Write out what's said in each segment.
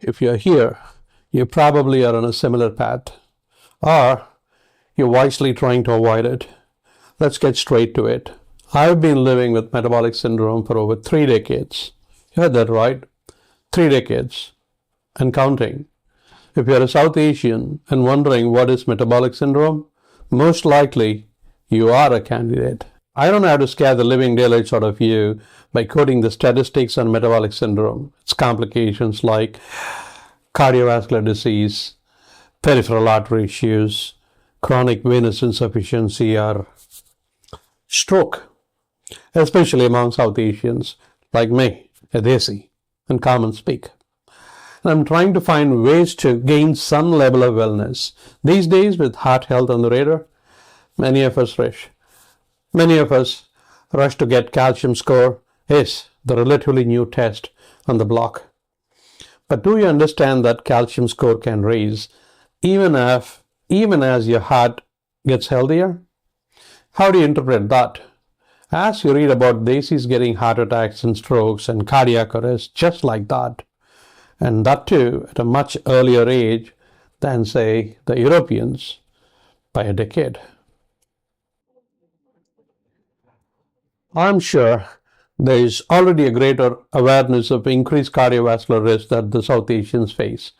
If you're here, you probably are on a similar path, or you're wisely trying to avoid it. Let's get straight to it. I've been living with metabolic syndrome for over 3 decades. You heard that right? 3 decades and counting. If you're a South Asian and wondering what is metabolic syndrome, most likely you are a candidate. I don't have to scare the living daylights out of you by quoting the statistics on metabolic syndrome. Its complications like cardiovascular disease, peripheral artery issues, chronic venous insufficiency, or stroke, especially among South Asians like me, a desi, and common speak. And I'm trying to find ways to gain some level of wellness. These days, with heart health on the radar, many of us rush to get calcium score. Yes, the relatively new test on the block. But do you understand that calcium score can raise even as your heart gets healthier? How do you interpret that? As you read about desis getting heart attacks and strokes and cardiac arrest just like that, and that too at a much earlier age than, say, the Europeans by a decade. I'm sure there is already a greater awareness of increased cardiovascular risk that the South Asians face.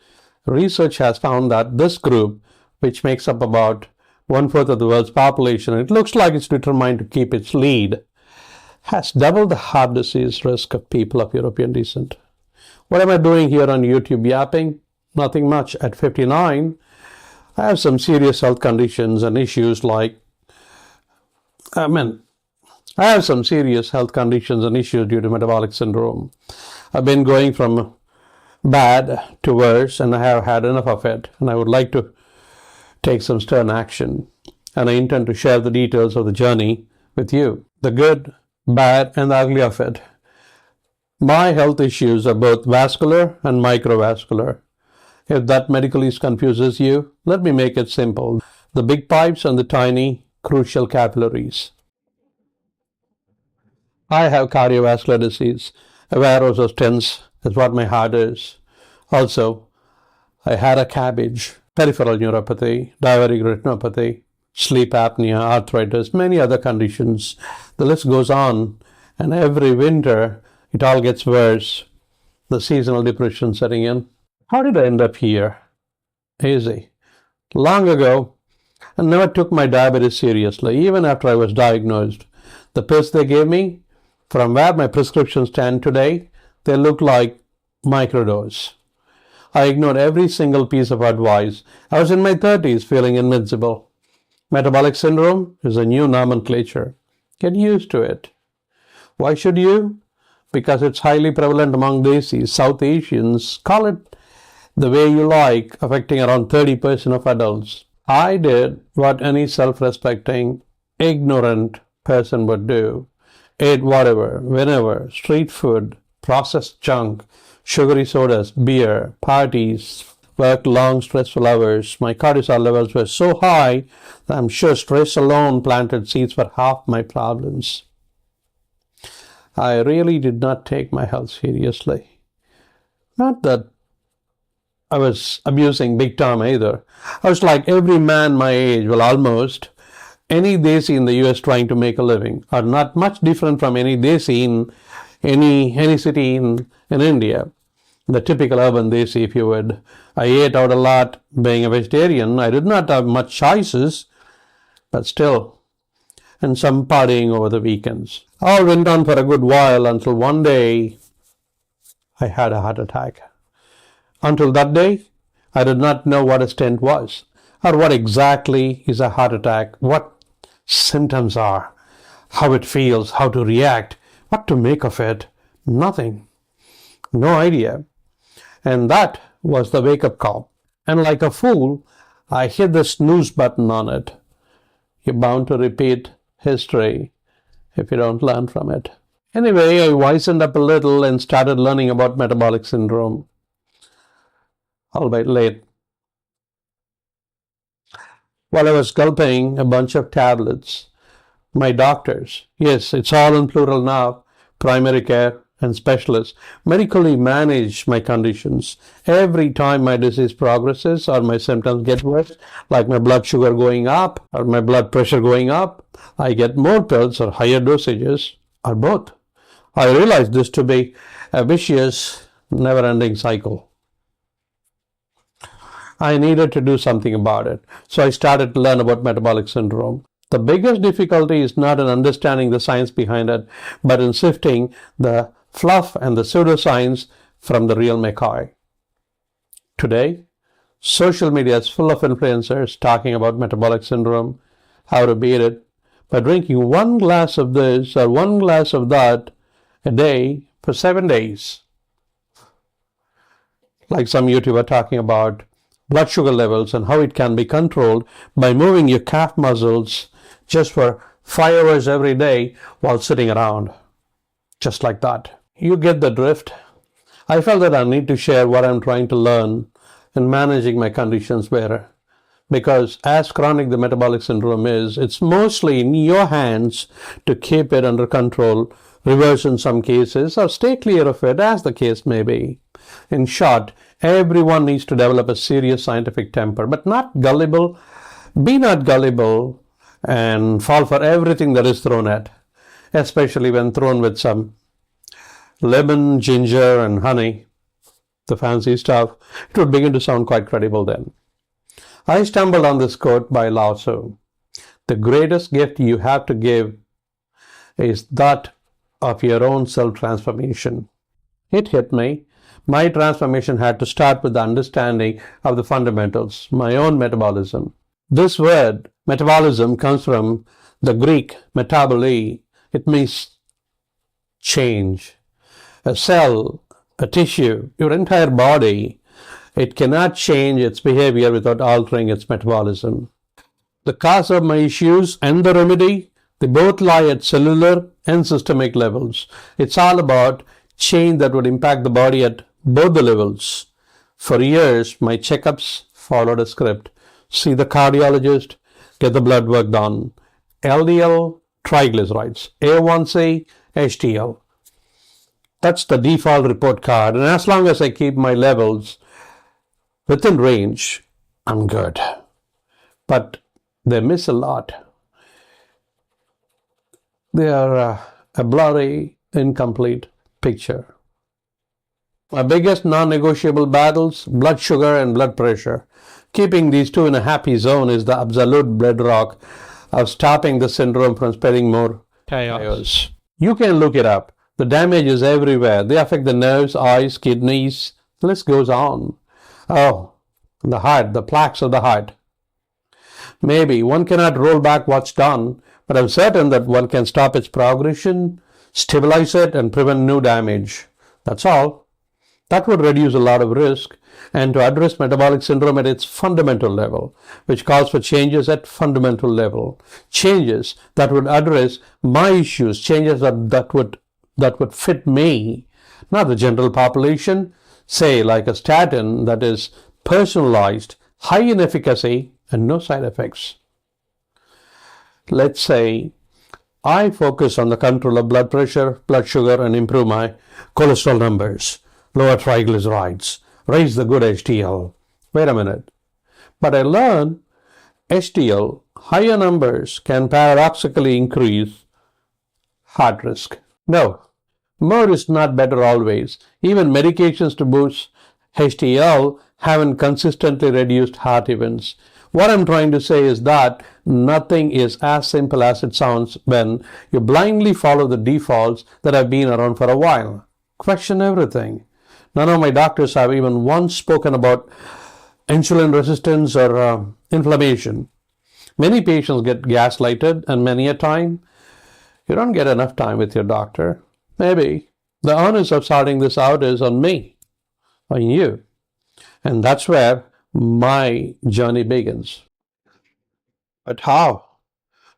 Research has found that this group, which makes up about 1/4 of the world's population, it looks like it's determined to keep its lead, has double the heart disease risk of people of European descent. What am I doing here on YouTube yapping? Nothing much. At 59, I have some serious health conditions and issues due to metabolic syndrome. I've been going from bad to worse, and I have had enough of it, and I would like to take some stern action. And I intend to share the details of the journey with you, the good, bad, and the ugly of it. My health issues are both vascular and microvascular. If that medically confuses you, let me make it simple. The big pipes and the tiny, crucial capillaries. I have cardiovascular disease. A varus of stents is what my heart is. Also, I had a cabbage, peripheral neuropathy, diabetic retinopathy, sleep apnea, arthritis, many other conditions. The list goes on, and every winter it all gets worse. The seasonal depression setting in. How did I end up here? Easy. Long ago, I never took my diabetes seriously, even after I was diagnosed. The pills they gave me, from where my prescriptions stand today, they look like microdose. I ignored every single piece of advice. I was in my 30s feeling invincible. Metabolic syndrome is a new nomenclature. Get used to it. Why should you? Because it's highly prevalent among desis. South Asians, call it the way you like, affecting around 30% of adults. I did what any self-respecting, ignorant person would do. Ate whatever, whenever, street food, processed junk, sugary sodas, beer, parties, worked long stressful hours. My cortisol levels were so high that I'm sure stress alone planted seeds for half my problems. I really did not take my health seriously. Not that I was abusing big time either. I was like every man my age, well, almost. Any desi in the US trying to make a living are not much different from any desi in any city in India. The typical urban desi, if you would. I ate out a lot. Being a vegetarian, I did not have much choices, but still, and some partying over the weekends. All went on for a good while until one day I had a heart attack. Until that day, I did not know what a stent was, or what exactly is a heart attack, what symptoms are, how it feels, how to react, what to make of it. Nothing. No idea. And that was the wake-up call. And like a fool, I hit the snooze button on it. You're bound to repeat history if you don't learn from it. Anyway, I wisened up a little and started learning about metabolic syndrome. Albeit late. While I was gulping a bunch of tablets, my doctors, yes, it's all in plural now, primary care and specialists medically manage my conditions. Every time my disease progresses or my symptoms get worse, like my blood sugar going up or my blood pressure going up, I get more pills or higher dosages or both. I realized this to be a vicious, never-ending cycle. I needed to do something about it, so I started to learn about metabolic syndrome. The biggest difficulty is not in understanding the science behind it, but in sifting the fluff and the pseudoscience from the real McCoy. Today, social media is full of influencers talking about metabolic syndrome, how to beat it, by drinking one glass of this or one glass of that a day for 7 days. Like some YouTuber talking about blood sugar levels and how it can be controlled by moving your calf muscles just for 5 hours every day while sitting around. Just like that. You get the drift. I felt that I need to share what I'm trying to learn in managing my conditions better. Because as chronic the metabolic syndrome is, it's mostly in your hands to keep it under control, reverse in some cases, or stay clear of it, as the case may be. In short, everyone needs to develop a serious scientific temper, but not gullible. Be not gullible and fall for everything that is thrown at, especially when thrown with some lemon, ginger, and honey, the fancy stuff. It would begin to sound quite credible then. I stumbled on this quote by Lao Tzu. The greatest gift you have to give is that of your own self-transformation. It hit me. My transformation had to start with the understanding of the fundamentals, my own metabolism. This word, metabolism, comes from the Greek metabole. It means change. A cell, a tissue, your entire body, it cannot change its behavior without altering its metabolism. The cause of my issues and the remedy, they both lie at cellular and systemic levels. It's all about change that would impact the body at both the levels. For years, my checkups followed a script. See the cardiologist, get the blood work done. LDL, triglycerides. A1C, HDL. That's the default report card. And as long as I keep my levels within range, I'm good. But they miss a lot. They are a blurry, incomplete picture. My biggest non-negotiable battles, blood sugar and blood pressure. Keeping these two in a happy zone is the absolute bedrock of stopping the syndrome from spreading more chaos. You can look it up. The damage is everywhere. They affect the nerves, eyes, kidneys. The list goes on. Oh, the heart, the plaques of the heart. Maybe one cannot roll back what's done, but I'm certain that one can stop its progression, stabilize it, and prevent new damage. That's all. That would reduce a lot of risk, and to address metabolic syndrome at its fundamental level, which calls for changes at fundamental level, changes that would address my issues, changes that would fit me, not the general population, say like a statin that is personalized, high in efficacy, and no side effects. Let's say I focus on the control of blood pressure, blood sugar, and improve my cholesterol numbers, lower triglycerides, raise the good HDL. Wait a minute. But I learn HDL, higher numbers can paradoxically increase heart risk. No, more is not better always. Even medications to boost HDL haven't consistently reduced heart events. What I'm trying to say is that nothing is as simple as it sounds when you blindly follow the defaults that have been around for a while. Question everything. None of my doctors have even once spoken about insulin resistance or inflammation. Many patients get gaslighted, and many a time you don't get enough time with your doctor. Maybe the onus of sorting this out is on me, on you. And that's where my journey begins. But how?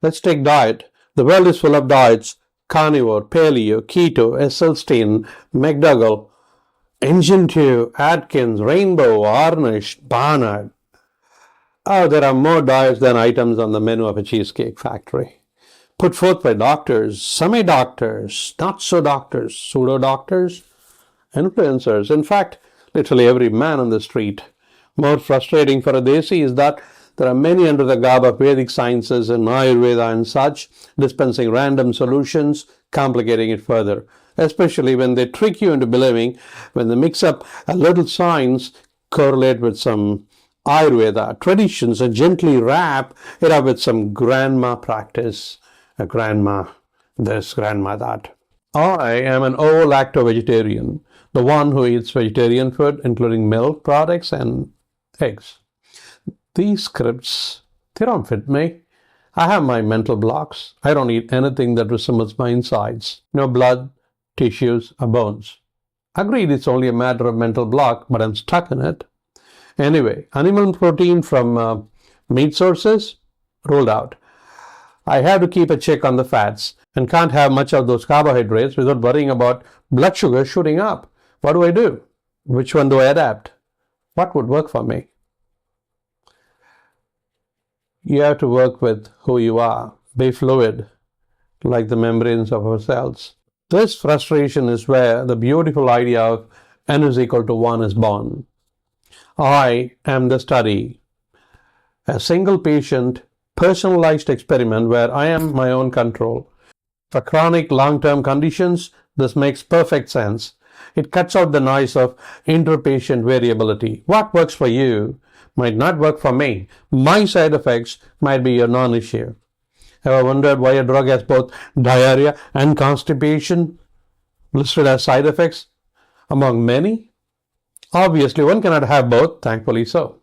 Let's take diet. The world is full of diets: carnivore, paleo, keto, Esselstyn, McDougall, Engine 2, Atkins, Rainbow, Ornish, Barnard. Oh, there are more diets than items on the menu of a cheesecake factory. put forth by doctors, semi-doctors, not-so-doctors, pseudo-doctors, influencers. In fact, literally every man on the street. More frustrating for a desi is that there are many under the garb of Vedic sciences and Ayurveda and such, dispensing random solutions, complicating it further. Especially when they trick you into believing, when they mix up a little science, correlate with some Ayurveda traditions, and gently wrap it up with some grandma practice. A grandma this, grandma that. I am an ovo-lacto-vegetarian, the one who eats vegetarian food, including milk products and eggs. These scripts, they don't fit me. I have my mental blocks. I don't eat anything that resembles my insides. No blood, tissues, or bones. Agreed, it's only a matter of mental block, but I'm stuck in it. Anyway, animal protein from meat sources, ruled out. I have to keep a check on the fats and can't have much of those carbohydrates without worrying about blood sugar shooting up. What do I do? Which one do I adapt? What would work for me? You have to work with who you are. Be fluid, like the membranes of our cells. This frustration is where the beautiful idea of n is equal to 1 is born. I am the study. A single patient, personalized experiment where I am my own control. For chronic long-term conditions, this makes perfect sense. It cuts out the noise of inter-patient variability. What works for you might not work for me. My side effects might be a non-issue. Ever wondered why a drug has both diarrhea and constipation listed as side effects among many? Obviously, one cannot have both, thankfully so.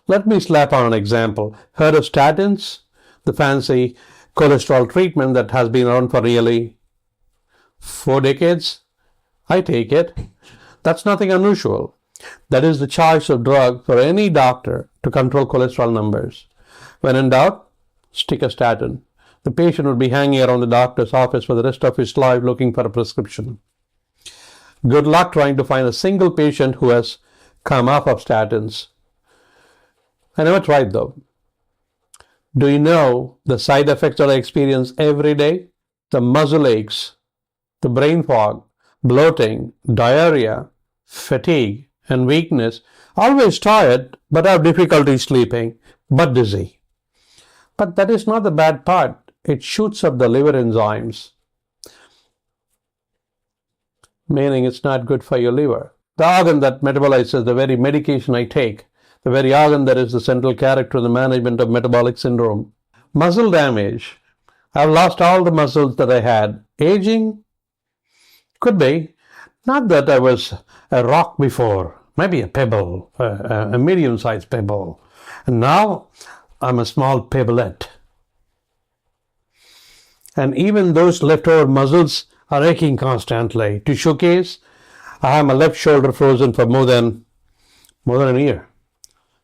Let me slap on an example. Heard of statins? The fancy cholesterol treatment that has been around for nearly 4 decades? I take it. That's nothing unusual. That is the choice of drug for any doctor to control cholesterol numbers. When in doubt, stick a statin. The patient would be hanging around the doctor's office for the rest of his life looking for a prescription. Good luck trying to find a single patient who has come off of statins. I never tried though. Do you know the side effects that I experience every day? The muscle aches, the brain fog, bloating, diarrhea, fatigue, and weakness. Always tired, but have difficulty sleeping, but dizzy. But that is not the bad part. It shoots up the liver enzymes, meaning it's not good for your liver. The organ that metabolizes the very medication I take, the very organ that is the central character in the management of metabolic syndrome. Muscle damage. I've lost all the muscles that I had. Aging? Could be. Not that I was a rock before. Maybe a pebble, a medium-sized pebble. And now I'm a small pebbleette. And even those leftover muscles are aching constantly. To showcase, I have my left shoulder frozen for more than a year.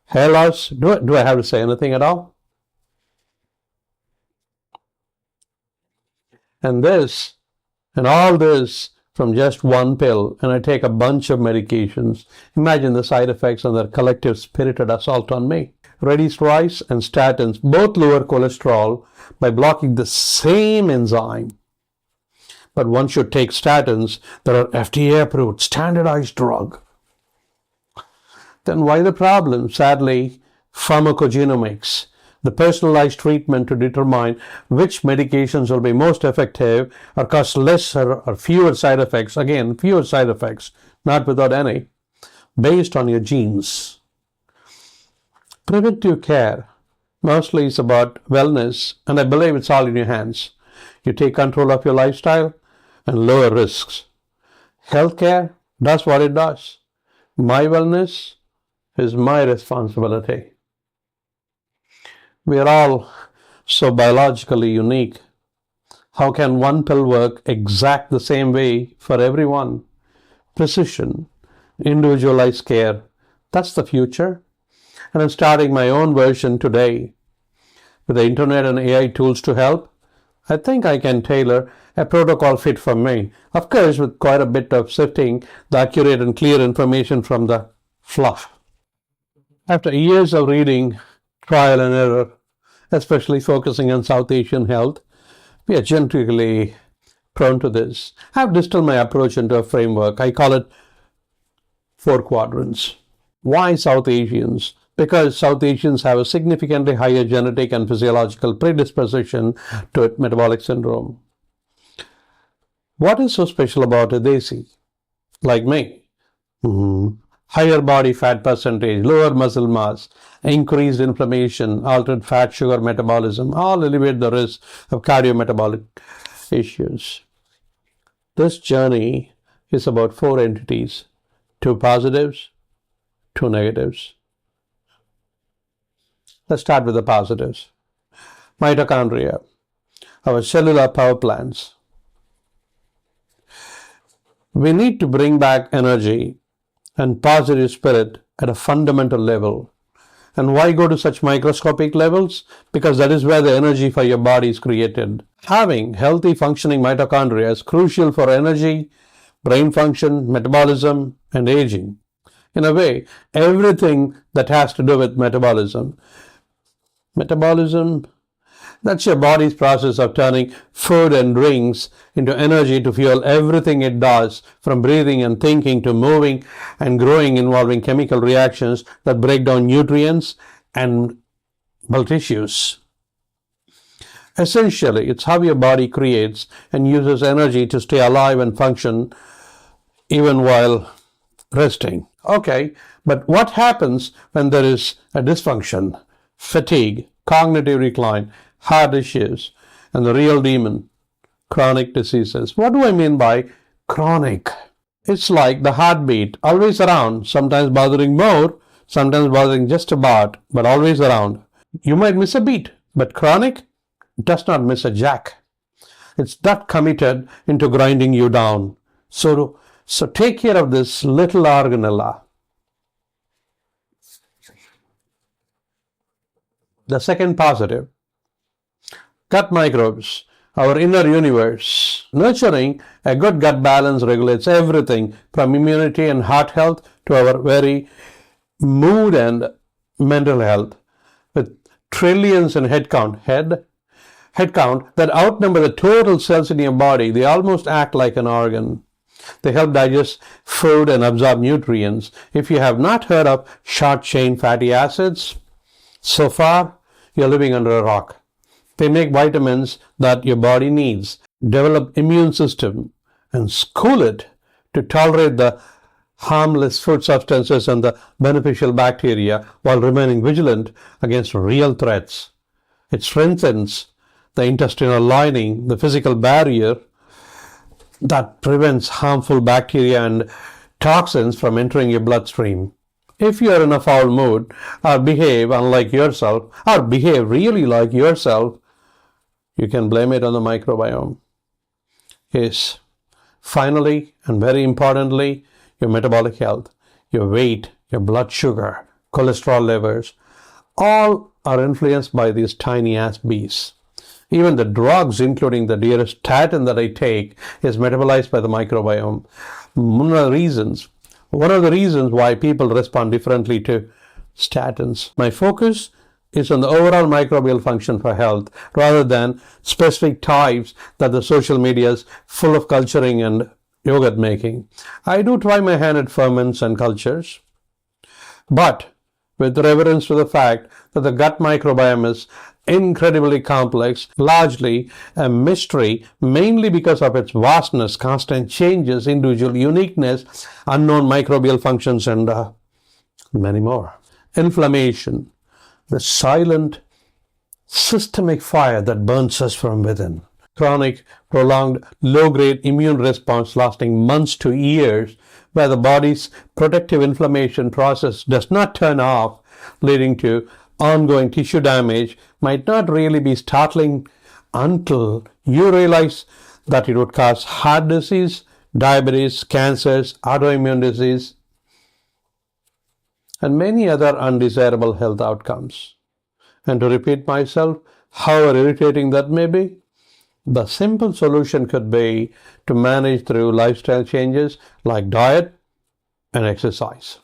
Hair loss, do I have to say anything at all? And all this from just one pill, and I take a bunch of medications. Imagine the side effects and their collective spirited assault on me. Reddy's rice and statins both lower cholesterol by blocking the same enzyme. But one should take statins that are FDA-approved, standardized drug. Then why the problem? Sadly, pharmacogenomics, the personalized treatment to determine which medications will be most effective or cause lesser or fewer side effects. Again, fewer side effects, not without any, based on your genes. Preventive care mostly is about wellness, and I believe it's all in your hands. You take control of your lifestyle and lower risks. Healthcare does what it does. My wellness is my responsibility. We are all so biologically unique. How can one pill work exact the same way for everyone? Precision, individualized care, that's the future. And I'm starting my own version today. With the internet and AI tools to help, I think I can tailor a protocol fit for me. Of course, with quite a bit of sifting the accurate and clear information from the fluff. After years of reading, trial and error, especially focusing on South Asian health, we are genetically prone to this. I've distilled my approach into a framework. I call it 4 quadrants. Why South Asians? Because South Asians have a significantly higher genetic and physiological predisposition to metabolic syndrome. What is so special about a Desi, like me? Higher body fat percentage, lower muscle mass, increased inflammation, altered fat sugar metabolism, all elevate the risk of cardiometabolic issues. This journey is about 4 entities, 2 positives, 2 negatives. Let's start with the positives. Mitochondria, our cellular power plants. We need to bring back energy and positive spirit at a fundamental level. And why go to such microscopic levels? Because that is where the energy for your body is created. Having healthy functioning mitochondria is crucial for energy, brain function, metabolism, and aging. In a way, everything that has to do with metabolism. Metabolism, that's your body's process of turning food and drinks into energy to fuel everything it does, from breathing and thinking to moving and growing, involving chemical reactions that break down nutrients and build tissues. Essentially, it's how your body creates and uses energy to stay alive and function even while resting. Okay, but what happens when there is a dysfunction, fatigue, cognitive decline, heart issues, and the real demon, chronic diseases? What do I mean by chronic? It's like the heartbeat, always around, sometimes bothering more, sometimes bothering just about, but always around. You might miss a beat, but chronic does not miss a jack. It's that committed into grinding you down. So take care of this little organella. The second positive, gut microbes, our inner universe. Nurturing a good gut balance regulates everything from immunity and heart health to our very mood and mental health. With trillions in head count that outnumber the total cells in your body, they almost act like an organ. They help digest food and absorb nutrients. If you have not heard of short-chain fatty acids, so far you're living under a rock. They make vitamins that your body needs, develop immune system, and school it to tolerate the harmless food substances and the beneficial bacteria while remaining vigilant against real threats. It strengthens the intestinal lining, the physical barrier that prevents harmful bacteria and toxins from entering your bloodstream. If you are in a foul mood, or behave unlike yourself, or behave really like yourself, you can blame it on the microbiome. Yes. Finally, and very importantly, your metabolic health, your weight, your blood sugar, cholesterol levels, all are influenced by these tiny ass bees. Even the drugs, including the dearest statin that I take, is metabolized by the microbiome. One of the reasons why people respond differently to statins. My focus is on the overall microbial function for health rather than specific types that the social media is full of culturing and yogurt making. I do try my hand at ferments and cultures, but with reverence to the fact that the gut microbiome is incredibly complex, largely a mystery, mainly because of its vastness, constant changes, individual uniqueness, unknown microbial functions, and many more. Inflammation, the silent, systemic fire that burns us from within. Chronic, prolonged, low-grade immune response lasting months to years, where the body's protective inflammation process does not turn off, leading to ongoing tissue damage, might not really be startling until you realize that it would cause heart disease, diabetes, cancers, autoimmune disease, and many other undesirable health outcomes. And to repeat myself, however irritating that may be, the simple solution could be to manage through lifestyle changes like diet and exercise.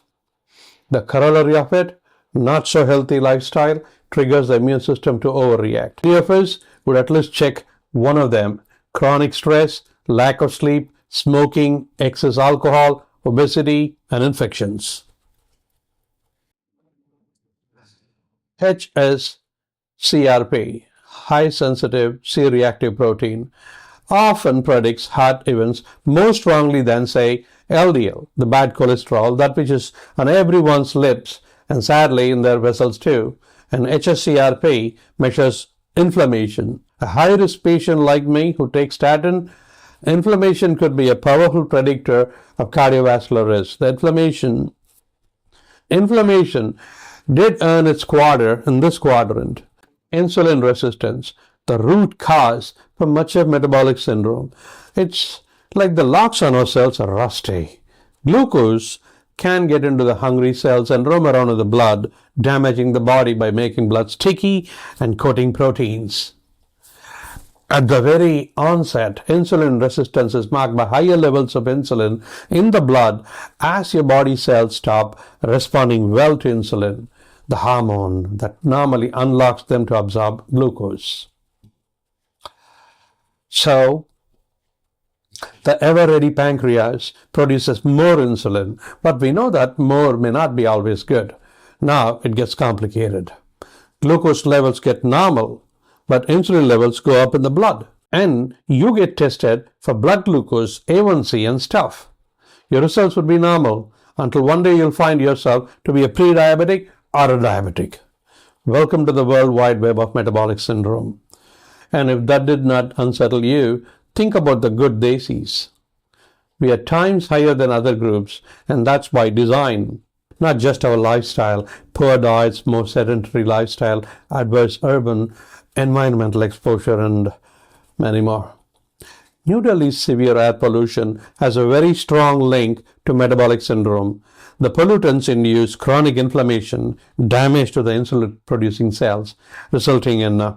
The corollary of it, not so healthy lifestyle, triggers the immune system to overreact. Many of us would at least check one of them: chronic stress, lack of sleep, smoking, excess alcohol, obesity, and infections. HSCRP, high sensitive C-reactive protein, often predicts heart events more strongly than, say, LDL, the bad cholesterol, that which is on everyone's lips and sadly in their vessels too. And HSCRP measures inflammation. A high-risk patient like me who takes statin, inflammation could be a powerful predictor of cardiovascular risk. The inflammation did earn its quarter in this quadrant. Insulin resistance, the root cause for much of metabolic syndrome. It's like the locks on our cells are rusty. Glucose can get into the hungry cells and roam around in the blood, damaging the body by making blood sticky and coating proteins. At the very onset, insulin resistance is marked by higher levels of insulin in the blood as your body cells stop responding well to insulin, the hormone that normally unlocks them to absorb glucose. So, the ever-ready pancreas produces more insulin, but we know that more may not be always good. Now it gets complicated. Glucose levels get normal, but insulin levels go up in the blood. And you get tested for blood glucose, A1C and stuff. Your results would be normal until one day you'll find yourself to be a pre-diabetic or a diabetic. Welcome to the World Wide Web of metabolic syndrome. And if that did not unsettle you, think about the good daisies. We are times higher than other groups, and that's by design, not just our lifestyle, poor diets, more sedentary lifestyle, adverse urban environmental exposure, and many more. New Delhi's severe air pollution has a very strong link to metabolic syndrome. The pollutants induce chronic inflammation, damage to the insulin-producing cells, resulting in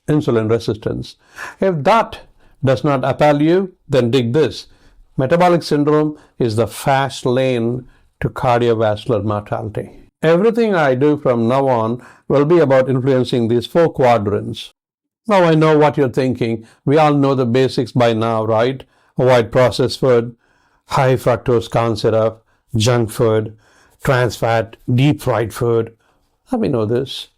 insulin resistance. If that does not appall you, then dig this. Metabolic syndrome is the fast lane to cardiovascular mortality. Everything I do from now on will be about influencing these 4 quadrants. Now I know what you're thinking. We all know the basics by now, right? Avoid processed food, high fructose corn syrup, junk food, trans fat, deep fried food. We know this.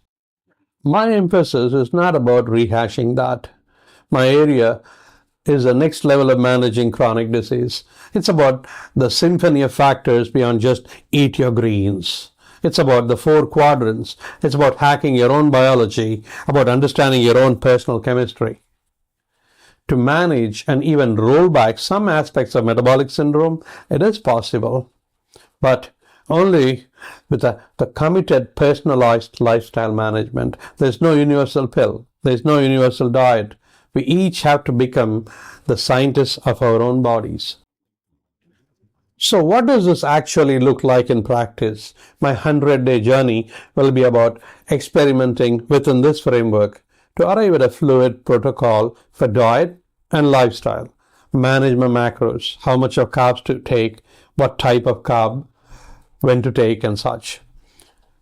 My emphasis is not about rehashing that. My area is the next level of managing chronic disease. It's about the symphony of factors beyond just eat your greens. It's about the 4 quadrants. It's about hacking your own biology, about understanding your own personal chemistry. To manage and even roll back some aspects of metabolic syndrome, it is possible, but only with the committed, personalized lifestyle management. There's no universal pill. There's no universal diet. We each have to become the scientists of our own bodies. So what does this actually look like in practice? My 100-day journey will be about experimenting within this framework to arrive at a fluid protocol for diet and lifestyle. Manage my macros, how much of carbs to take, what type of carb, when to take, and such.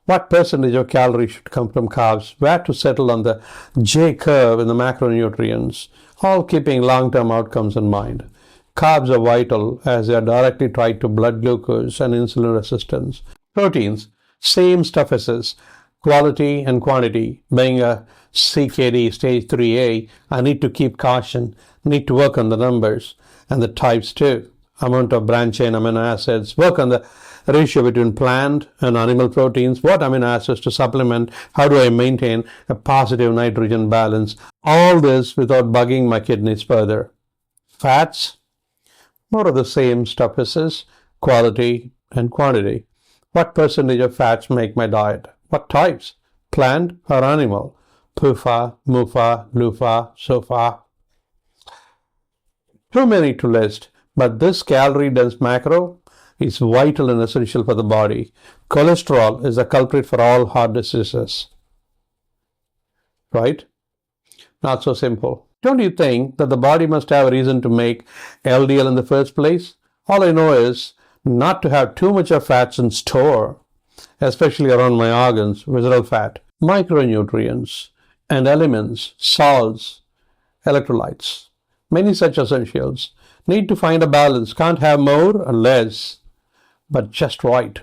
What percentage of calories should come from carbs, where to settle on the J curve in the macronutrients, all keeping long-term outcomes in mind. Carbs are vital as they are directly tied to blood glucose and insulin resistance. Proteins, same stuff as this, quality and quantity. Being a CKD stage 3A, I need to keep caution, need to work on the numbers and the types too. Amount of branched chain amino acids, work on the ratio between plant and animal proteins, what amino acids to supplement, how do I maintain a positive nitrogen balance, all this without bugging my kidneys further. Fats, more of the same stuff as this, quality and quantity. What percentage of fats make my diet? What types? Plant or animal? PUFA, MUFA, LUFA, SOFA. Too many to list, but this calorie-dense macro is vital and essential for the body. Cholesterol is the culprit for all heart diseases. Right? Not so simple. Don't you think that the body must have a reason to make LDL in the first place? All I know is not to have too much of fats in store, especially around my organs, visceral fat. micronutrients and elements, salts, electrolytes. Many such essentials. Need to find a balance. Can't have more or less, but just right.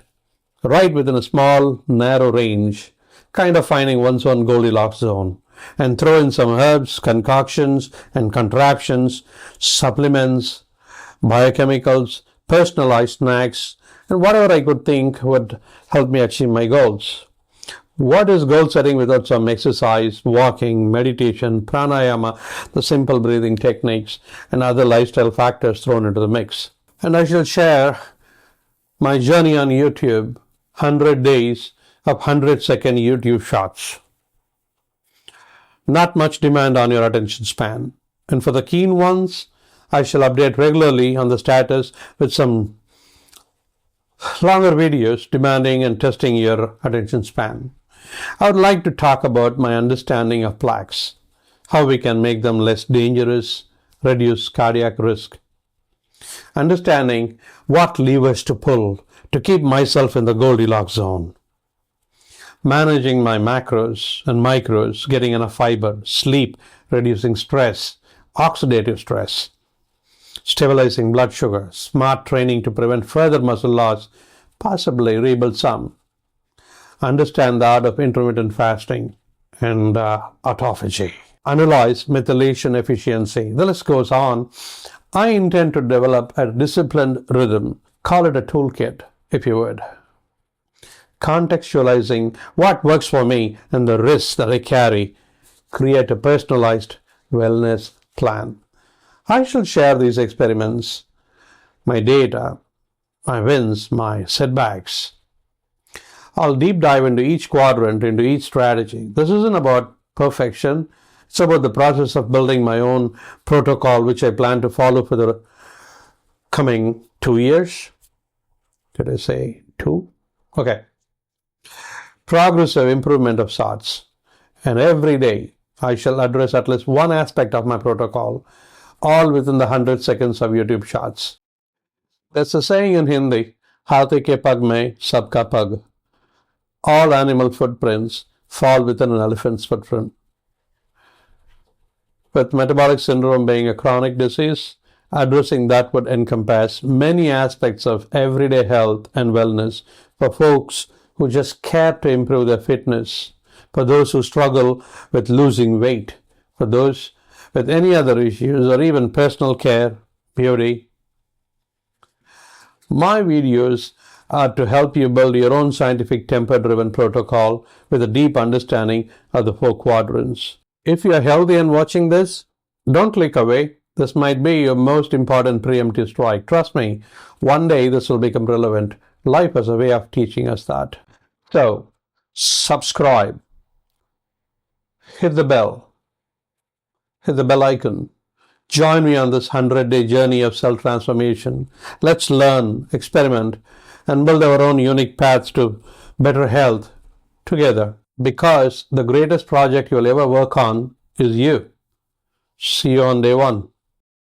Right within a small, narrow range. Kind of finding one's own Goldilocks zone. And throw in some herbs, concoctions and contraptions, supplements, biochemicals, personalized snacks, and whatever I could think would help me achieve my goals. What is goal setting without some exercise, walking, meditation, pranayama, the simple breathing techniques, and other lifestyle factors thrown into the mix? And I shall share my journey on YouTube, 100 days of 100-second YouTube shots. Not much demand on your attention span. And for the keen ones, I shall update regularly on the status with some longer videos demanding and testing your attention span. I would like to talk about my understanding of plaques, how we can make them less dangerous, reduce cardiac risk, understanding what levers to pull to keep myself in the Goldilocks zone, managing my macros and micros, getting enough fiber, sleep, reducing stress, oxidative stress, stabilizing blood sugar, smart training to prevent further muscle loss, possibly rebuild some, understand the art of intermittent fasting and autophagy, analyze methylation efficiency. The list goes on. I intend to develop a disciplined rhythm, call it a toolkit, if you would, contextualizing what works for me and the risks that I carry, create a personalized wellness plan. I shall share these experiments, my data, my wins, my setbacks. I'll deep dive into each quadrant, into each strategy. This isn't about perfection. It's about the process of building my own protocol, which I plan to follow for the coming 2 years. Did I say 2? Okay. Progressive improvement of sorts. And every day I shall address at least one aspect of my protocol, all within the 100 seconds of YouTube shots. There's a saying in Hindi, Hathi ke pag mein sabka pag. All animal footprints fall within an elephant's footprint. With metabolic syndrome being a chronic disease, addressing that would encompass many aspects of everyday health and wellness for folks who just care to improve their fitness, for those who struggle with losing weight, for those with any other issues or even personal care, beauty. My videos are to help you build your own scientific temper-driven protocol with a deep understanding of the 4 quadrants. If you are healthy and watching this, don't click away. This might be your most important preemptive strike. Trust me, one day this will become relevant. Life has a way of teaching us that. So, subscribe. Hit the bell. Hit the bell icon. Join me on this 100-day journey of self-transformation. Let's learn, experiment, and build our own unique paths to better health together. Because the greatest project you'll ever work on is you. See you on day 1.